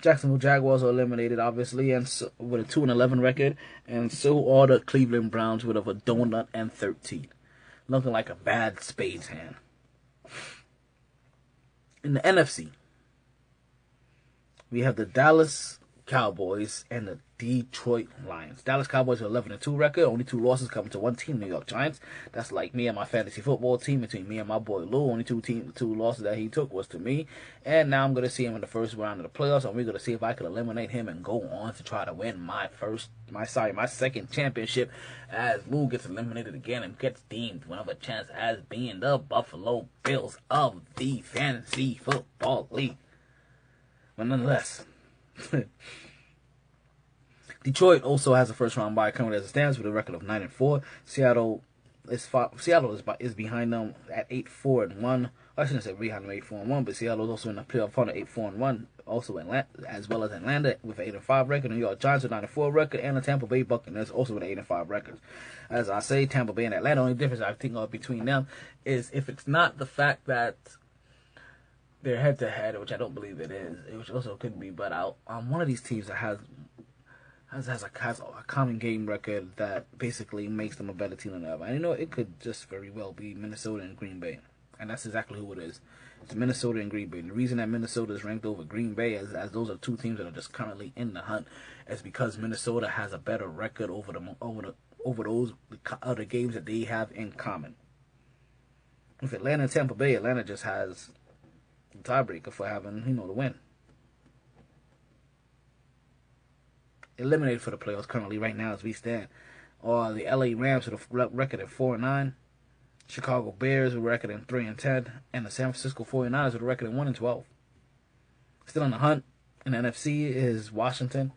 Jacksonville Jaguars are eliminated, obviously, and so, with a 2-11 record, and so are the Cleveland Browns with a donut and 13, looking like a bad spades hand. In the NFC, we have the Dallas Cowboys and the Detroit Lions. Dallas Cowboys are 11-2 record. Only 2 losses coming to one team, New York Giants. That's like me and my fantasy football team. Between me and my boy Lou, only two losses that he took was to me. And now I'm gonna see him in the first round of the playoffs, and we're gonna see if I can eliminate him and go on to try to win my second championship. As Lou gets eliminated again and gets deemed one of a chance as being the Buffalo Bills of the fantasy football league. But nonetheless. Detroit also has a first round bye currently as it stands with a record of 9-4. Seattle is behind them at 8-4-1. I shouldn't say behind them 8-4-1, but Seattle is also in the playoff hunt at 8-4-1. Also as well as Atlanta with an 8-5 record. New York Giants with a 9-4 record, and the Tampa Bay Buccaneers also with an 8-5 record. As I say, Tampa Bay and Atlanta, the only difference I think of between them is if it's not the fact that they're head-to-head, which I don't believe it is, which also could be, but one of these teams that has a common game record that basically makes them a better team than ever. And it could just very well be Minnesota and Green Bay. And that's exactly who it is. It's Minnesota and Green Bay. And the reason that Minnesota is ranked over Green Bay, as those are two teams that are just currently in the hunt, is because Minnesota has a better record over those other games that they have in common. With Atlanta and Tampa Bay, Atlanta just has tiebreaker for having, the win. Eliminated for the playoffs currently right now as we stand are the LA Rams with a record at 4-9, Chicago Bears with a record at 3-10, and the San Francisco 49ers with a record at 1-12. Still in the hunt in the NFC is Washington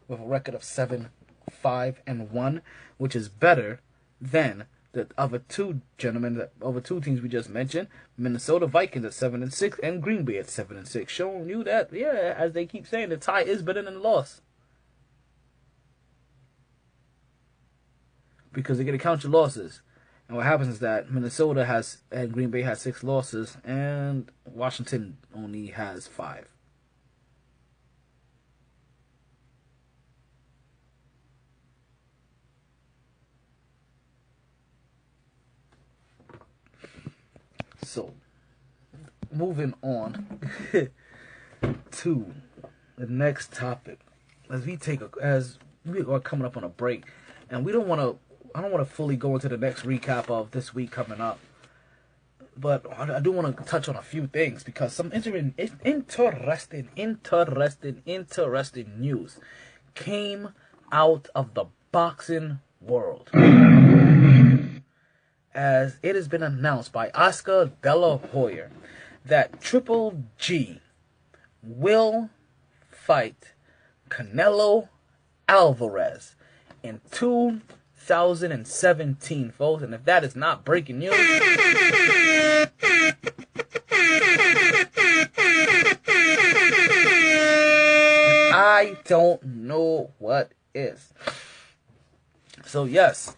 with a record of 7-5-1, which is better than the other two teams we just mentioned, Minnesota Vikings at 7-6 and Green Bay at 7-6, showing you that, as they keep saying, the tie is better than the loss. Because they're going to count your losses. And what happens is that Minnesota and Green Bay has 6 losses, and Washington only has 5. So, moving on to the next topic, as we are coming up on a break, and I don't want to fully go into the next recap of this week coming up, but I do want to touch on a few things because some interesting news came out of the boxing world. As it has been announced by Oscar De La Hoya that Triple G will fight Canelo Alvarez in 2017, folks. And if that is not breaking news, I don't know what is. So yes,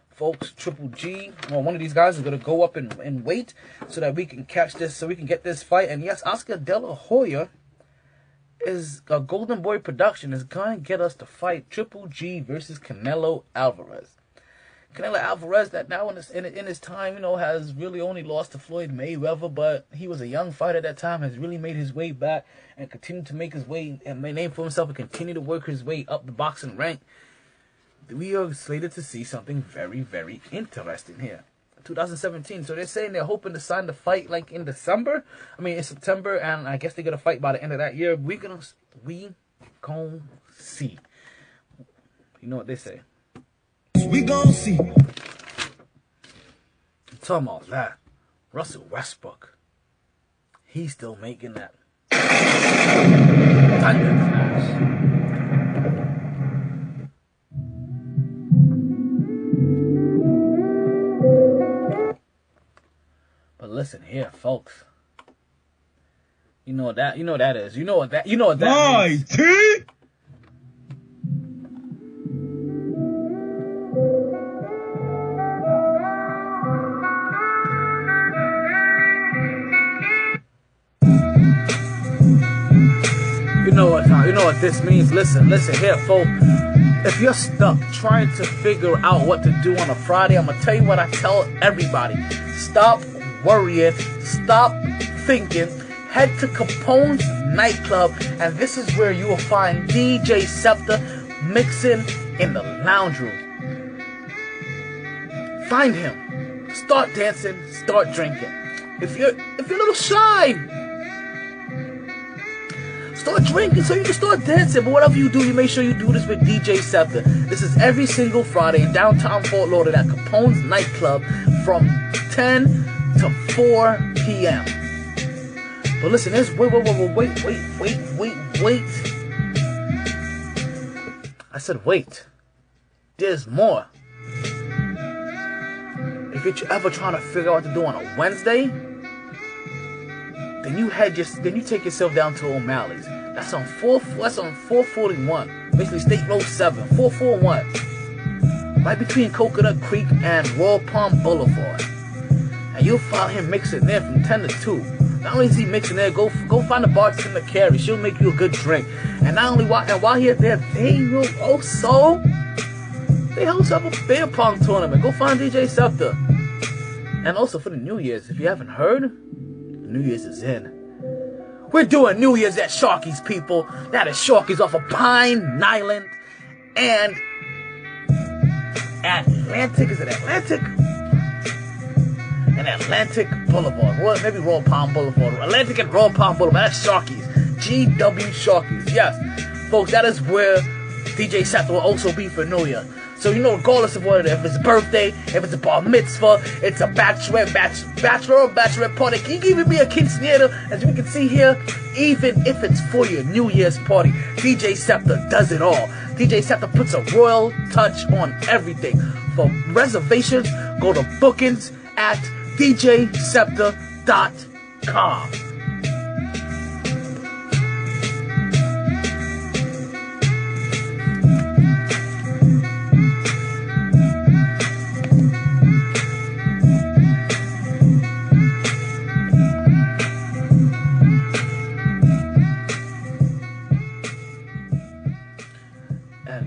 folks, Triple G, or one of these guys is going to go up and wait so that we can catch this, so we can get this fight. And yes, Oscar De La Hoya is a Golden Boy production is going to get us to fight Triple G versus Canelo Alvarez. Canelo Alvarez, that now in his time, has really only lost to Floyd Mayweather, but he was a young fighter at that time, has really made his way back and continued to make his way and made a name for himself and continue to work his way up the boxing rank. We are slated to see something very, very interesting here. 2017. So they're saying they're hoping to sign the fight like in September, and I guess they're gonna fight by the end of that year. We gonna see. You know what they say? We gon' see. Talking about that, Russell Westbrook, he's still making that thunder flash. But listen here, folks. You know what that is. You know what that means. MyT. You know what this means. Listen here, folks. If you're stuck trying to figure out what to do on a Friday, I'm gonna tell you what I tell everybody. Stop worrying. Stop thinking. head to Capone's nightclub, and this is where you will find DJ Scepter mixing in the lounge room. Find him. Start dancing. Start drinking. If you're a little shy, start drinking so you can start dancing. But whatever you do, you make sure you do this with DJ Scepter. This is every single Friday in downtown Fort Lauderdale at Capone's nightclub from 10 to 4 p.m. But listen, there's wait. I said wait. There's more. If you're ever trying to figure out what to do on a Wednesday, then you take yourself down to O'Malley's. That's on 441. Basically State Road 7, 441. Right between Coconut Creek and Royal Palm Boulevard. And you'll find him mixing there from 10 to 2. Not only is he mixing there, go find the bartender Carrie. She'll make you a good drink. And not only while he's there, they host up a beer pong tournament. Go find DJ Scepter. And also for the New Year's, if you haven't heard, New Year's is in. We're doing New Year's at Sharky's, people. That is Sharky's off of Pine Island and Atlantic. Is it Atlantic? And Atlantic Boulevard. Maybe Royal Palm Boulevard. Atlantic and Royal Palm Boulevard. That's Sharky's. GW Sharky's. Yes. Folks, that is where DJ Scepter will also be for New Year. So, regardless of what it is, if it's a birthday, if it's a bar mitzvah, it's a bachelor or bachelorette party, can you even be a quinceañera, as we can see here, even if it's for your New Year's party, DJ Scepter does it all. DJ Scepter puts a royal touch on everything. For reservations, go to bookings at djscepter.com.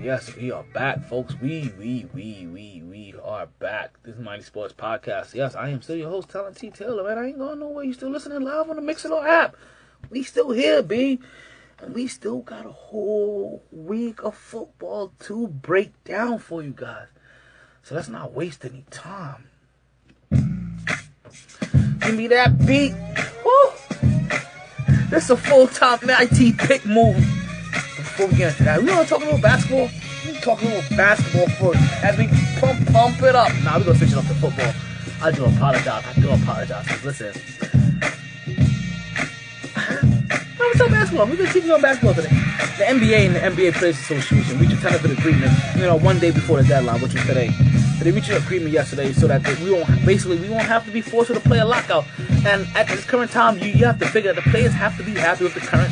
Yes, we are back, folks. We are back. This is MyT Sports Podcast. Yes, I am still your host, Talent T. Taylor, man. I ain't going nowhere. You still listening live on the Mixer app. We still here, B. And we still got a whole week of football to break down for you guys. So let's not waste any time. Give me that beat. Woo! This is a full-time MyT pick move. Before we get into that, we want to talk a little basketball. We talk a little basketball first as we pump it up. Nah, we're going to switch it up to football. I do apologize. Listen. Let's talk basketball. We're going to keep on basketball today. The NBA and the NBA Players Association reached a tentative agreement, one day before the deadline, which was today. So they reached an agreement yesterday so that we won't have to be forced to play a lockout. And at this current time, you have to figure that the players have to be happy with the current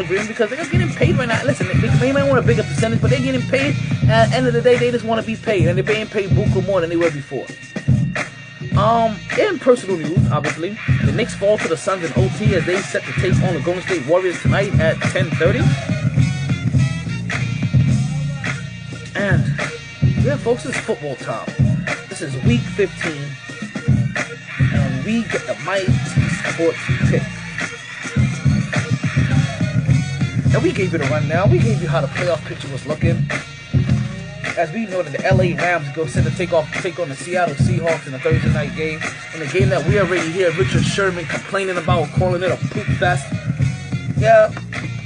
agreement because they're getting paid right now. Listen, they might want a bigger percentage, but they're getting paid. And at the end of the day, they just want to be paid, and they're being paid buku more than they were before. In personal news, obviously, the Knicks fall to the Suns in OT as they set to take on the Golden State Warriors tonight at 10:30. And yeah, folks, it's football time. This is week 15, and we get the MyT Sports pick. And we gave you the rundown. We gave you how the playoff picture was looking. As we know that the LA Rams go set to take on the Seattle Seahawks in the Thursday night game. In a game that we already hear Richard Sherman complaining about, calling it a poop fest. Yeah,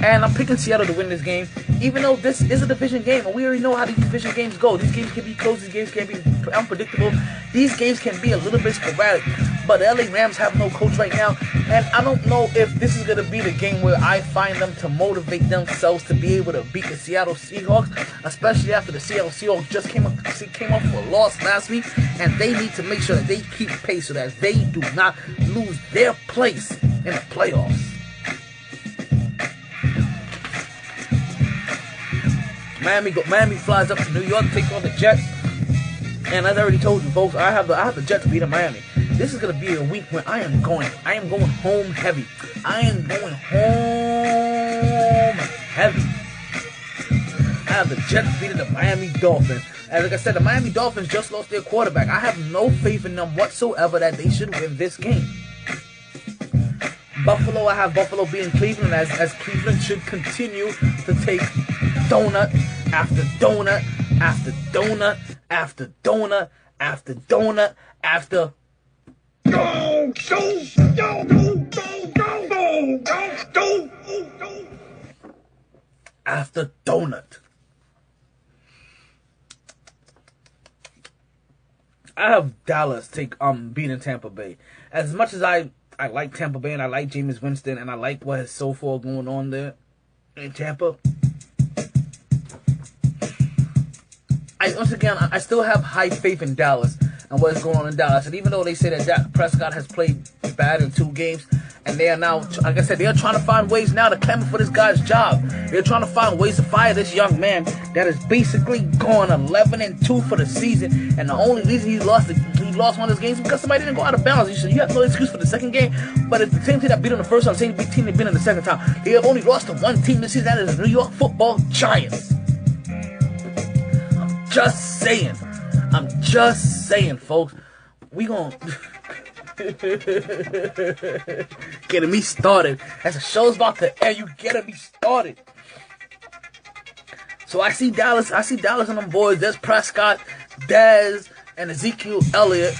and I'm picking Seattle to win this game. Even though this is a division game, and we already know how these division games go. These games can be close, these games can be unpredictable. These games can be a little bit sporadic. But the LA Rams have no coach right now, and I don't know if this is going to be the game where I find them to motivate themselves to be able to beat the Seattle Seahawks, especially after the Seattle Seahawks just came off a loss last week, and they need to make sure that they keep pace so that they do not lose their place in the playoffs. Miami flies up to New York, takes on the Jets, and as I already told you, folks, I have the Jets beating Miami. This is gonna be a week when I am going home heavy. I am going home heavy. I have the Jets beating the Miami Dolphins. And like I said, the Miami Dolphins just lost their quarterback. I have no faith in them whatsoever that they should win this game. Buffalo, I have Buffalo beating Cleveland as Cleveland should continue to take donut after donut after donut after donut after donut after after donut. I have Dallas beating Tampa Bay. As much as I like Tampa Bay and I like Jameis Winston and I like what is so far going on there in Tampa, I still have high faith in Dallas and what is going on in Dallas. And even though they say that Dak Prescott has played bad in 2 games, and they are now, like I said, they are trying to find ways now to clamor for this guy's job. They're trying to find ways to fire this young man that is basically going 11-2 for the season. And the only reason he lost one of his games is because somebody didn't go out of bounds. You have no excuse for the second game. But it's the same team that beat him the first time, the same team that beat him the second time. They have only lost to one team this season. That is the New York Football Giants. I'm just saying, folks. We gonna getting me started. As the show's about to end, you getting me started. So I see Dallas and them boys. There's Prescott, Dez, and Ezekiel Elliott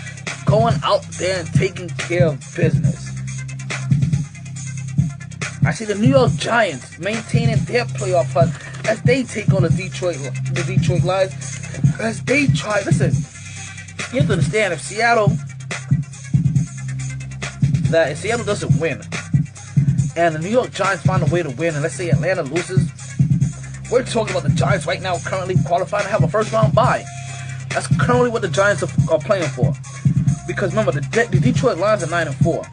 going out there and taking care of business. I see the New York Giants maintaining their playoff putt as they take on the Detroit Lions. As they try, listen, you have to understand, if Seattle doesn't win, and the New York Giants find a way to win, and let's say Atlanta loses, we're talking about the Giants right now currently qualifying to have a first-round bye. That's currently what the Giants are playing for. Because remember, the Detroit Lions are 9-4.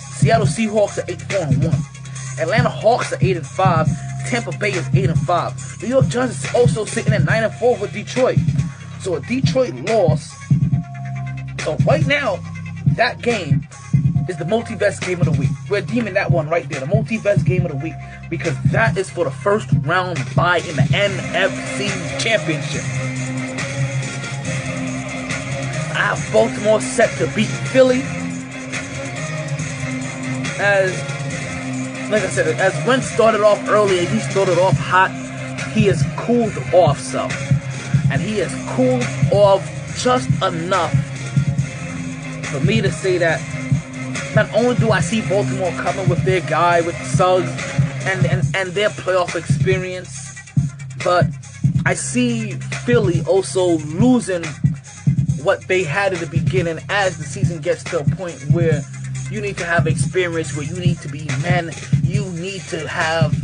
Seattle Seahawks are 8-4-1. Atlanta Hawks are 8-5. Tampa Bay is 8-5. New York Giants is also sitting at 9-4 with Detroit. So a Detroit loss. So right now, that game is the multi-best game of the week. We're deeming that one right there, the multi-best game of the week, because that is for the first round bye in the NFC Championship. I have Baltimore set to beat Philly. Like I said, as Wentz started off early and he started off hot, he has cooled off some. And he has cooled off just enough for me to say that not only do I see Baltimore coming with their guy, with Suggs, and their playoff experience, but I see Philly also losing what they had at the beginning as the season gets to a point where you need to have experience, where you need to be men, you need to have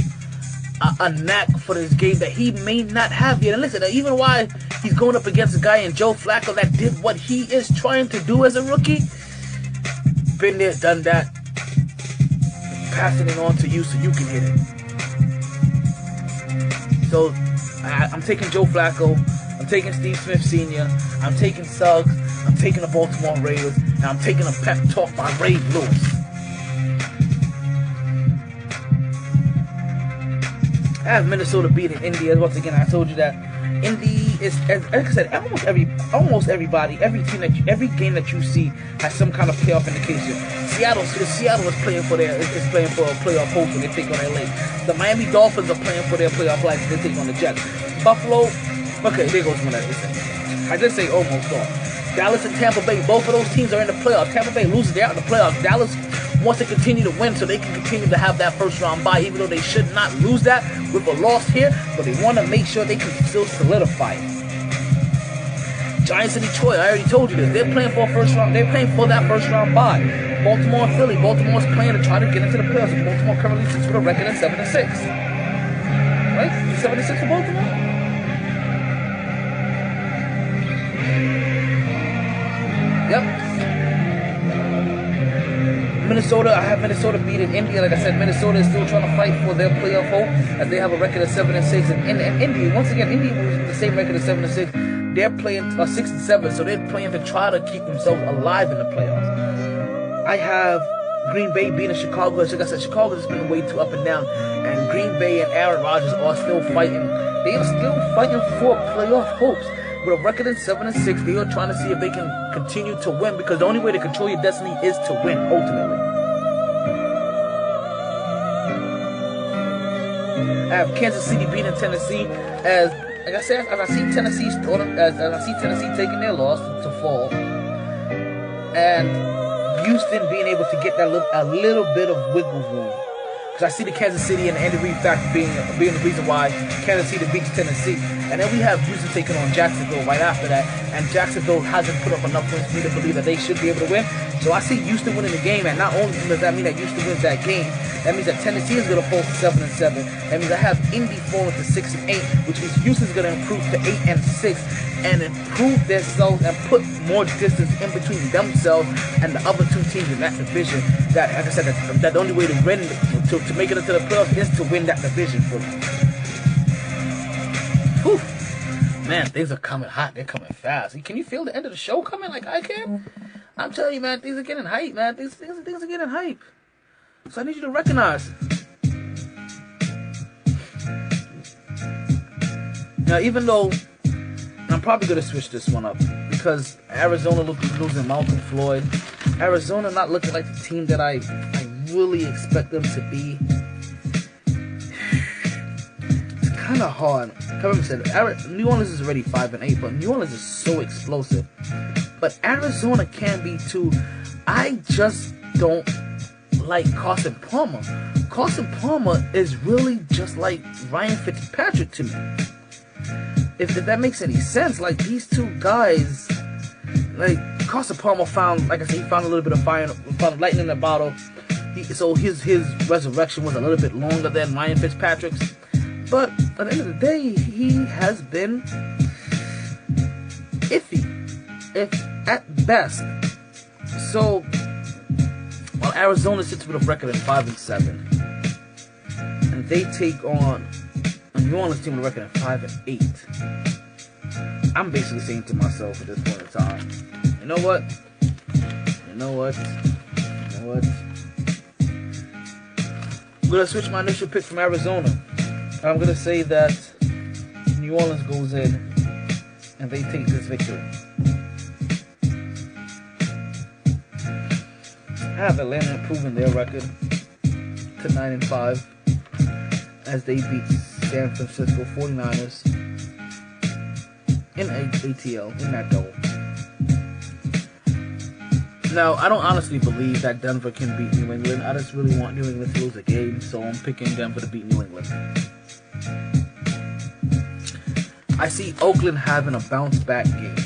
a knack for this game that he may not have yet. And listen, even while he's going up against a guy in Joe Flacco that did what he is trying to do as a rookie, been there, done that, passing it on to you so you can hit it. So I'm taking Joe Flacco, I'm taking Steve Smith Sr., I'm taking Suggs, I'm taking the Baltimore Ravens, and I'm taking a pep talk by Ray Lewis. I have Minnesota beating Indy. Once again, I told you that Indy is, like I said, almost everybody, every game that you see has some kind of playoff indication. Seattle is playing for a playoff host when they take on LA. The Miami Dolphins are playing for their playoff life when they take on the Jets. Buffalo, okay, there goes one that I did say almost all. Dallas and Tampa Bay, both of those teams are in the playoffs. Tampa Bay loses, they're out in the playoffs. Dallas wants to continue to win so they can continue to have that first round bye, even though they should not lose that with a loss here, but they want to make sure they can still solidify it. Giants and Detroit, I already told you this. They're playing for that first round bye. Baltimore and Philly. Baltimore's playing to try to get into the playoffs. Baltimore currently sits with a record of 7-6. Right? 7-6 for Baltimore? Yep. Minnesota, I have Minnesota beating Indy. Like I said, Minnesota is still trying to fight for their playoff hope as they have a record of 7-6. And Indy, once again, Indy was the same record of 7-6. They're playing 6-7, so they're playing to try to keep themselves alive in the playoffs. I have Green Bay beating Chicago. Like I said, Chicago has been way too up and down, and Green Bay and Aaron Rodgers are still fighting. They are still fighting for playoff hopes. With a record of 7-6, they are trying to see if they can continue to win, because the only way to control your destiny is to win, ultimately. I have Kansas City beating Tennessee. As like I said, as I see Tennessee taking their loss to fall, and Houston being able to get that a little bit of wiggle room. Because I see the Kansas City and the Andy Reid factor being the reason why Kansas City beats Tennessee. And then we have Houston taking on Jacksonville right after that. And Jacksonville hasn't put up enough wins for me to believe that they should be able to win. So I see Houston winning the game. And not only does that mean that Houston wins that game, that means that Tennessee is going to fall to 7-7. That means I have Indy falling to 6-8, which means Houston's going to improve to 8-6 and improve themselves and put more distance in between themselves and the other two teams in that division. That, like I said, that the only way to win, to make it into the playoffs is to win that division for them. Whew. Man, things are coming hot. They're coming fast. Can you feel the end of the show coming like I can? I'm telling you, man, things are getting hype, man. Things are getting hype. So I need you to recognize it. Now, even though I'm probably going to switch this one up because Arizona losing Malcolm Floyd. Arizona not looking like the team that I really expect them to be. It's kind of hard. Kevin said New Orleans is already 5-8, but New Orleans is so explosive. But Arizona can be too. I just don't like Carson Palmer. Carson Palmer is really just like Ryan Fitzpatrick to me. If that makes any sense, like these two guys, like Carson Palmer found, like I said, he found a little bit of fire, found lightning in the bottle. So his resurrection was a little bit longer than Ryan Fitzpatrick's. But at the end of the day, he has been iffy, if at best. So while Arizona sits with a record of 5-7, and they take on a New Orleans team with a record of 5-8, I'm basically saying to myself at this point in time, you know what? I'm gonna switch my initial pick from Arizona. I'm gonna say that New Orleans goes in and they take this victory. I have Atlanta improving their record to 9-5 as they beat San Francisco 49ers in ATL in that goal. Now, I don't honestly believe that Denver can beat New England. I just really want New England to lose a game, so I'm picking Denver to beat New England. I see Oakland having a bounce-back game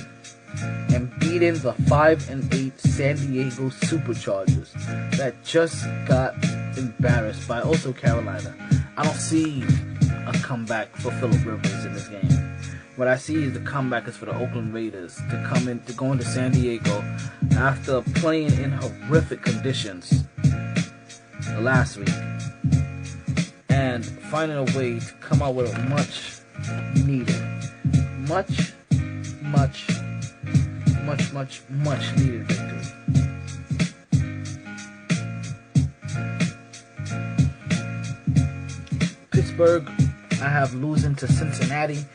and beating the 5-8 San Diego Superchargers that just got embarrassed by also Carolina. I don't see a comeback for Phillip Rivers in this game. What I see is the comeback is for the Oakland Raiders to go into San Diego after playing in horrific conditions last week and finding a way to come out with a much needed victory. Pittsburgh, I have losing to Cincinnati.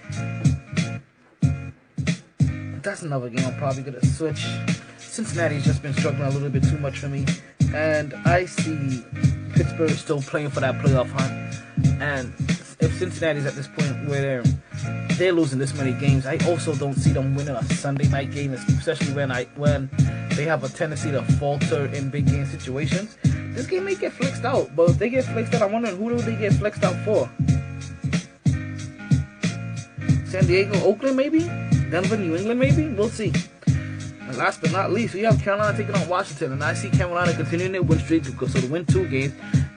That's another game I'm probably going to switch. Cincinnati's just been struggling a little bit too much for me. And I see Pittsburgh still playing for that playoff hunt. And if Cincinnati's at this point where they're losing this many games, I also don't see them winning a Sunday night game, especially when they have a tendency to falter in big game situations. This game may get flexed out, but if they get flexed out, I'm wondering who do they get flexed out for? San Diego, Oakland maybe? Denver, New England maybe? We'll see. And last but not least, we have Carolina taking on Washington, and I see Carolina continuing their win streak to win 2 games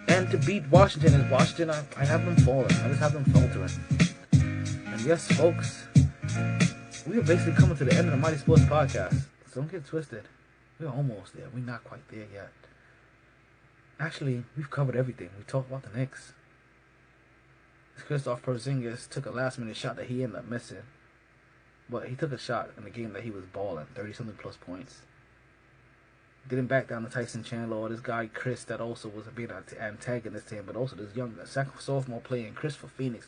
and to beat Washington. As Washington, I have them falling. I just have them faltering. And yes, folks, we are basically coming to the end of the Mighty Sports Podcast. So don't get twisted. We're almost there. We're not quite there yet. Actually, we've covered everything. We talked about the Knicks. Kristaps Porzingis took a last-minute shot that he ended up missing. But he took a shot in the game that he was balling, 30-something plus points. Didn't back down to Tyson Chandler or this guy Chris that also was a bit antagonist to him, but also this young sophomore player in Chris for Phoenix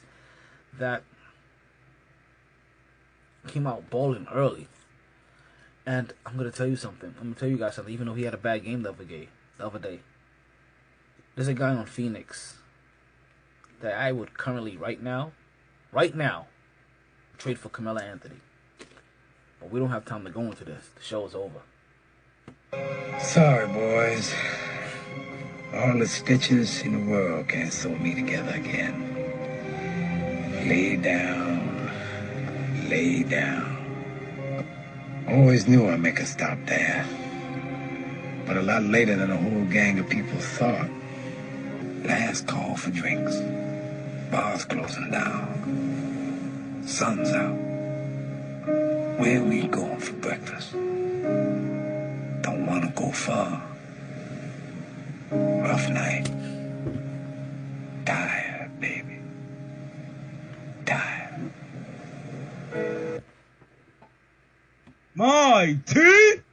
that came out balling early. And I'm going to tell you something. I'm going to tell you guys something, even though he had a bad game the other day. There's a guy on Phoenix, that I would currently, right now, trade for Carmelo Anthony. But we don't have time to go into this. The show is over. Sorry, boys. All the stitches in the world can't sew me together again. Lay down. Lay down. Always knew I'd make a stop there. But a lot later than a whole gang of people thought. Last call for drinks. Bars closing down. Sun's out. Where we going for breakfast? Don't wanna go far. Rough night. Tired, baby. Tired. MyT.